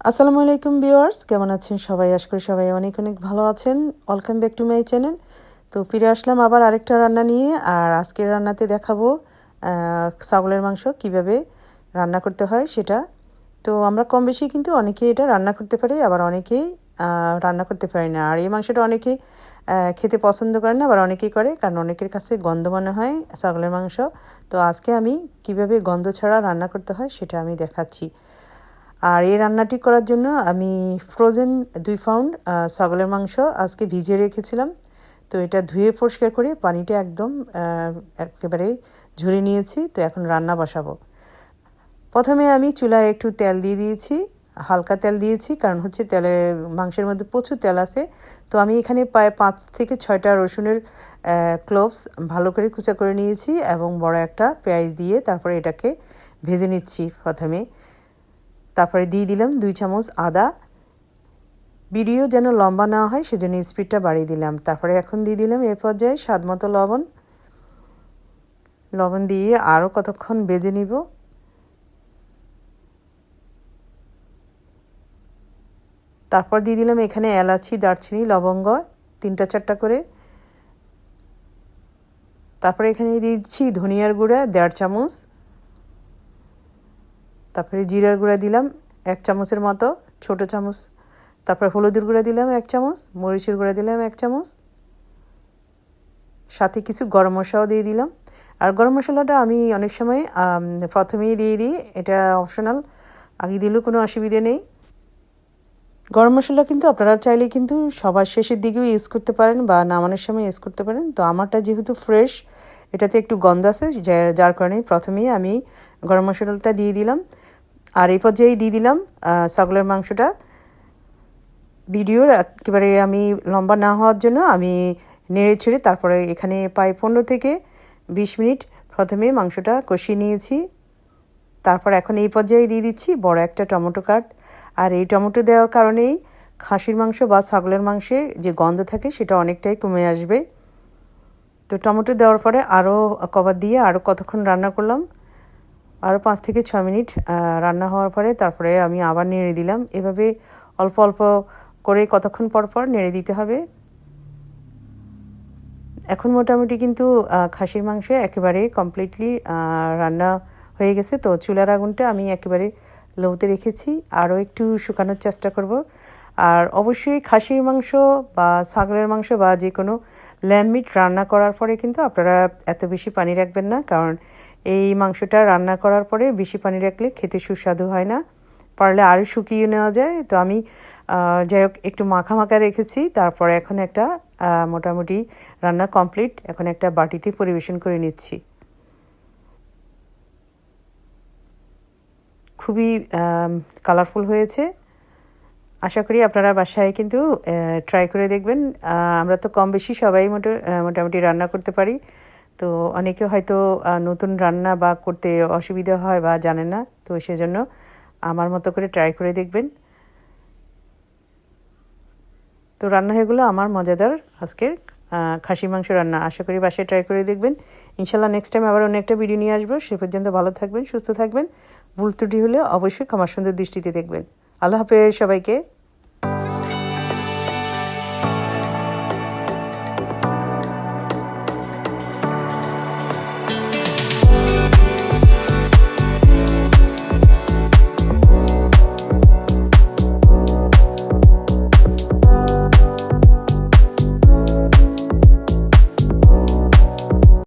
আসসালামু আলাইকুম ভিউয়ার্স, কেমন আছেন সবাই? আশা করি সবাই অনেক অনেক ভালো আছেন। Welcome back to my channel. তো ফিরে আসলাম আবার আরেকটা রান্না নিয়ে। আর আজকের রান্নাতে দেখাবো ছাগলের মাংস কিভাবে রান্না করতে হয় সেটা। তো আমরা কম বেশি কিন্তু অনেকেই এটা রান্না করতে পারি, আবার অনেকেই রান্না করতে পারি না। আর এই মাংসটা অনেকেই খেতে পছন্দ করে না, আবার অনেকেই করে, কারণ অনেকের কাছে গন্ধ মনে হয় ছাগলের মাংস। তো আজকে আমি কিভাবে গন্ধ ছাড়া রান্না করতে হয় সেটা আমি দেখাচ্ছি। আর এই রান্নাটি করার জন্য আমি ফ্রোজেন 2 পাউন্ড ছাগলের মাংস আজকে ভিজিয়ে রেখেছিলাম। তো এটা ধুয়ে পরিষ্কার করে পানিটা একদম একেবারে ঝরিয়ে নিয়েছি। তো এখন রান্না বসাবো। প্রথমে আমি চুলায় একটু তেল দিয়ে দিয়েছি, হালকা তেল দিয়েছি, কারণ হচ্ছে তেলে মাংসের মধ্যে প্রচুর তেল আছে। তো আমি এখানে প্রায় 5 থেকে 6টা রসুনের ক্লোভস ভালো করে কুচা করে নিয়েছি এবং বড় একটা পেঁয়াজ দিয়ে তারপরে এটাকে ভেজে নিচ্ছি প্রথমে। তারপরে দিয়ে দিলাম 2 চামচ আদা। ভিডিও যেন লম্বা না হয় সেজন্য স্পিডটা বাড়িয়ে দিলাম। তারপরে এখন দিয়ে দিলাম এ পর্যায়ে স্বাদ মতো লবণ দিয়ে আরও কতক্ষণ ভেজে নিব। তারপর দিয়ে দিলাম এখানে এলাচি, দারচিনি, লবঙ্গ 3টা 4টা করে। তারপরে এখানে দিচ্ছি ধনিয়ার গুঁড়া 1.5 চামচ। তারপরে জিরার গুঁড়া দিলাম 1 চামচের মতো, ছোটো চামচ। তারপর হলুদের গুঁড়া দিলাম 1 চামচ, মরিচের গুঁড়া দিলাম 1 চামচ, সাথে কিছু গরম মশলাও দিয়ে দিলাম। আর গরম মশলাটা আমি অনেক সময় প্রথমেই দিয়ে দিই, এটা অপশনাল, আগে দিলেও কোনো অসুবিধে নেই। গরম মশলা কিন্তু আপনারা চাইলে কিন্তু সবার শেষের দিকেও ইউজ করতে পারেন বা নামানোর সময় ইউজ করতে পারেন। তো আমারটা যেহেতু ফ্রেশ, এটাতে একটু গন্ধ আছে, যার কারণে প্রথমেই আমি গরম মশলাটা দিয়ে দিলাম। আর এই পর্যায়ে দিয়ে দিলাম ছাগলের মাংসটা। ভিডিওর একেবারে আমি লম্বা না হওয়ার জন্য আমি নেড়ে ছেড়ে তারপরে এখানে প্রায় 15 থেকে 20 মিনিট প্রথমে মাংসটা কষিয়ে নিয়েছি। তারপর এখন এই পর্যায়ে দিয়ে দিচ্ছি বড় একটা টমেটো কাট। আর এই টমেটো দেওয়ার কারণেই খাসির মাংস বা ছাগলের মাংসে যে গন্ধ থাকে সেটা অনেকটাই কমে আসবে। তো টমেটো দেওয়ার পরে আরও কভার দিয়ে আরও কতক্ষণ রান্না করলাম, আরও 5 থেকে 6 মিনিট রান্না হওয়ার পরে তারপরে আমি আবার নেড়ে দিলাম। এভাবে অল্প অল্প করে কতক্ষণ পর পর নেড়ে দিতে হবে। এখন মোটামুটি কিন্তু খাসির মাংস একেবারে কমপ্লিটলি রান্না হয়ে গেছে। তো চুলার আগুনটা আমি একেবারে লোতে রেখেছি, আরও একটু শুকানোর চেষ্টা করব। আর অবশ্যই খাসির মাংস বা ছাগলের মাংস বা যে কোনো ল্যাম্ব মিট রান্না করার পরে কিন্তু আপনারা এত বেশি পানি রাখবেন না, কারণ এই মাংসটা রান্না করার পরে বেশি পানি রাখলে খেতে সুস্বাদু হয় না। পারলে আরও শুকিয়ে নেওয়া যায়। তো আমি যাই হোক একটু মাখা মাখা রেখেছি। তারপরে এখন একটা মোটামুটি রান্না কমপ্লিট, এখন একটা বাটিতে পরিবেশন করে নিচ্ছি। খুবই কালারফুল হয়েছে। আশা করি আপনারা বাসায় কিন্তু ট্রাই করে দেখবেন। আমরা তো কম বেশি সবাই মোটামুটি রান্না করতে পারি। তো অনেকে হয়তো নতুন রান্না বা করতে অসুবিধা হয় বা জানেন না, তো সেজন্য আমার মতো করে ট্রাই করে দেখবেন। তো রান্না হয়ে গেলো আমার মজাদার আজকের খাসি মাংস রান্না। আশা করি বাসায় ট্রাই করে দেখবেন। ইনশাল্লাহ নেক্সট টাইম আবার অন্য একটা ভিডিও নিয়ে আসবো। সে পর্যন্ত ভালো থাকবেন, সুস্থ থাকবেন। ভুল ত্রুটি হলে অবশ্যই ক্ষমার সুন্দর দৃষ্টিতে দেখবেন। আল্লাহ হাফেজ সবাইকে।